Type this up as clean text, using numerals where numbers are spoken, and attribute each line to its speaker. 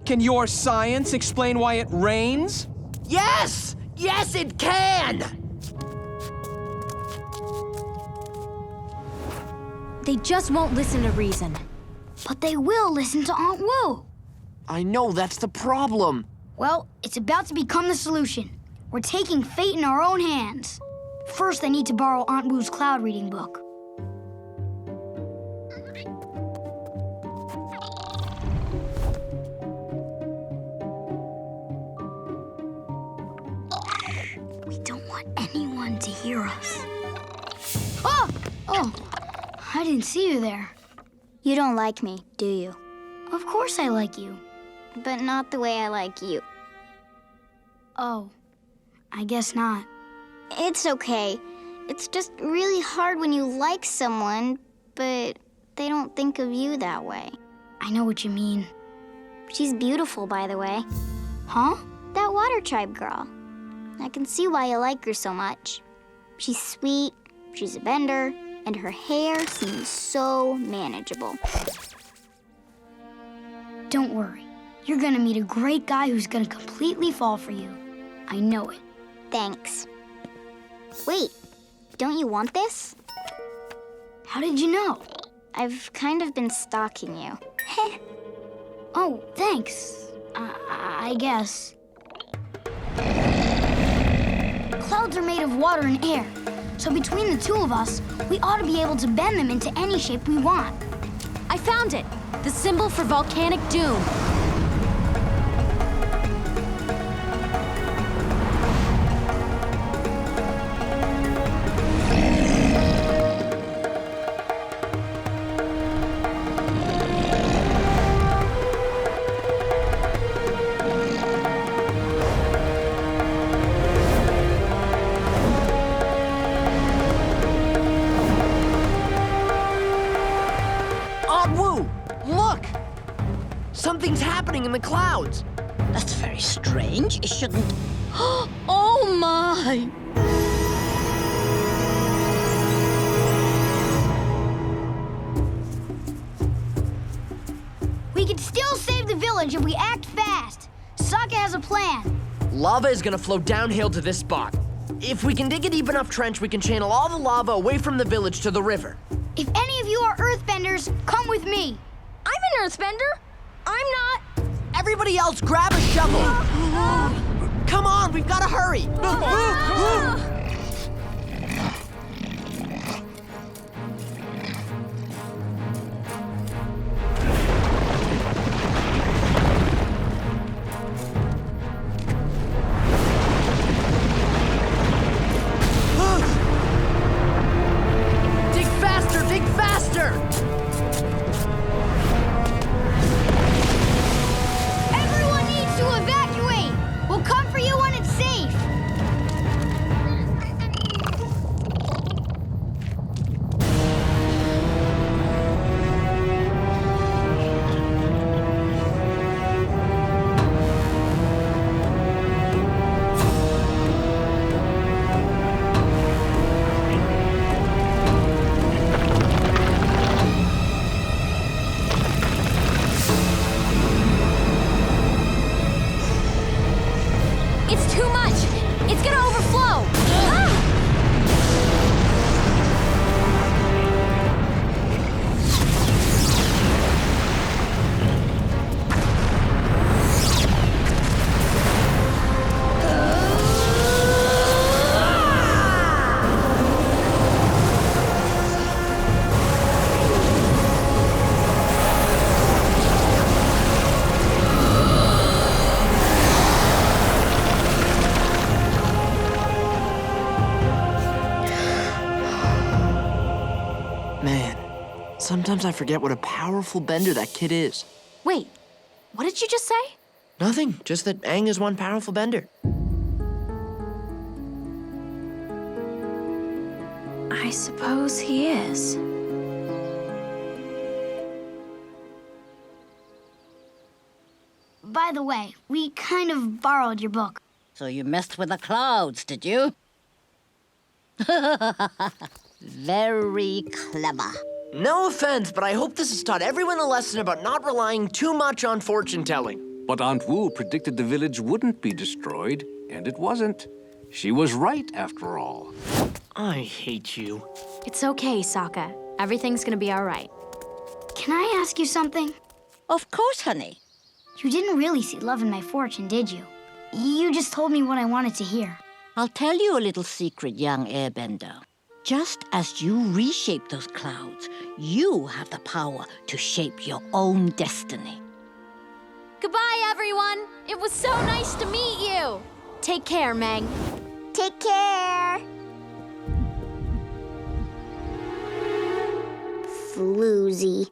Speaker 1: Can your science explain why it rains?
Speaker 2: Yes! Yes, it can!
Speaker 3: They just won't listen to reason.
Speaker 4: But they will listen to Aunt Wu.
Speaker 2: I know, that's the problem.
Speaker 4: Well, it's about to become the solution. We're taking fate in our own hands. First, I need to borrow Aunt Wu's cloud reading book. We don't want anyone to hear us. Oh! Oh, I didn't see you there.
Speaker 5: You don't like me, do you?
Speaker 4: Of course I like you.
Speaker 5: But not the way I like you.
Speaker 4: Oh, I guess not.
Speaker 5: It's okay. It's just really hard when you like someone, but they don't think of you that way.
Speaker 4: I know what you mean.
Speaker 5: She's beautiful, by the way.
Speaker 4: Huh?
Speaker 5: That Water Tribe girl. I can see why you like her so much. She's sweet, she's a bender, and her hair seems so manageable.
Speaker 4: Don't worry. You're gonna meet a great guy who's gonna completely fall for you. I know it.
Speaker 5: Thanks. Wait, don't you want this?
Speaker 4: How did you know?
Speaker 5: I've kind of been stalking you.
Speaker 4: Oh, thanks. I guess. Clouds are made of water and air. So between the two of us, we ought to be able to bend them into any shape we want.
Speaker 3: I found it! The symbol for volcanic doom.
Speaker 2: Something's happening in the clouds.
Speaker 6: That's very strange. It shouldn't... Oh, my!
Speaker 4: We can still save the village if we act fast. Sokka has a plan.
Speaker 2: Lava is gonna flow downhill to this spot. If we can dig a deep enough trench, we can channel all the lava away from the village to the river.
Speaker 4: If any of you are earthbenders, come with me.
Speaker 3: I'm an earthbender! I'm not!
Speaker 2: Everybody else, grab a shovel! Come on, we've gotta hurry! Dig faster, dig faster!
Speaker 4: To evacuate! We'll come for you when it's safe!
Speaker 3: It's too much! It's gonna overflow!
Speaker 2: Man, sometimes I forget what a powerful bender that kid is.
Speaker 3: Wait, what did you just say?
Speaker 2: Nothing, just that Aang is one powerful bender.
Speaker 3: I suppose he is.
Speaker 4: By the way, we kind of borrowed your book.
Speaker 6: So you messed with the clouds, did you? Very clever.
Speaker 2: No offense, but I hope this has taught everyone a lesson about not relying too much on fortune telling.
Speaker 7: But Aunt Wu predicted the village wouldn't be destroyed, and it wasn't. She was right, after all.
Speaker 2: I hate you.
Speaker 3: It's okay, Sokka. Everything's gonna be all right.
Speaker 4: Can I ask you something?
Speaker 6: Of course, honey.
Speaker 4: You didn't really see love in my fortune, did you? You just told me what I wanted to hear.
Speaker 6: I'll tell you a little secret, young airbender. Just as you reshape those clouds, you have the power to shape your own destiny.
Speaker 3: Goodbye, everyone. It was so nice to meet you. Take care, Meg.
Speaker 5: Take care. Floozy.